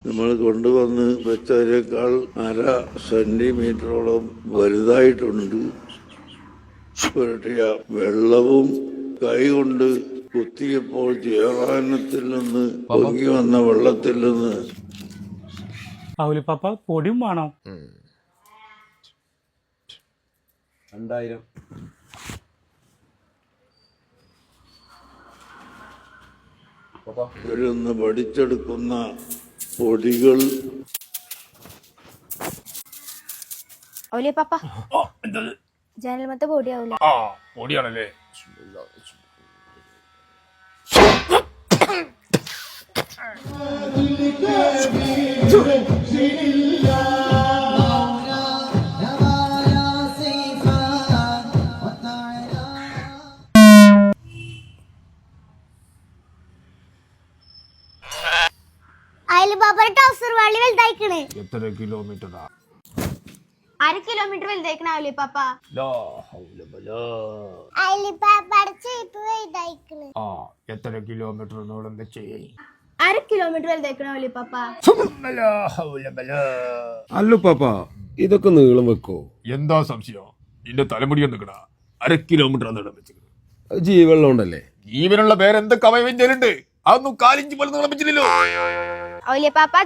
നമ്മൾ കൊണ്ടുവന്ന് വെച്ചതിനേക്കാൾ 1/2 സെന്റിമീറ്ററോളം വലുതായിട്ടുണ്ട്. പുരട്ടിയ വെള്ളവും കൈകൊണ്ട് കുത്തിയപ്പോൾ ചേറാനത്തിൽ നിന്ന് പൊങ്ങി വന്ന വെള്ളത്തിൽ നിന്ന് ഔലിപ്പാപ്പ പൊടിയും വേണോ? 2000 ഇരുന്ന് പഠിച്ചെടുക്കുന്ന പൊടികൾ. ഔലിപ്പാപ്പ ജനൽമത്തെ പൊടിയാവൂല. പൊടിയാണല്ലേ? ഔലിപ്പാപ്പയുടെ ടൗസർ വള്ളി വലുതായിക്കണ്. എത്ര കിലോമീറ്ററാ? 1/2 കിലോമീറ്റർ വലുതായിക്കണ ഔലിപ്പാപ്പ. എത്ര കിലോമീറ്റർ നീളം വെച്ച്? 1/2 കിലോമീറ്റർ വലുതായിക്കണ ഔലിപ്പാപ്പ. അല്ലുപ്പാപ്പ ഇതൊക്കെ നീളം വെക്കോ? എന്താ സംശയം? നിന്റെ തലമുടി നിൽക്കണ 1/2 കിലോമീറ്റർ നീളം വെച്ചിരിക്കുന്നത്. ജീവെള്ളം ഉണ്ടല്ലേ? ജീവനുള്ള പേരെന്തൊക്കെ അവയവന്റെ ഉണ്ട്? അതൊന്നും 1/4 ഇഞ്ച് പോലും നീളം വെച്ചില്ലല്ലോ. ഔലിപ്പാപ്പ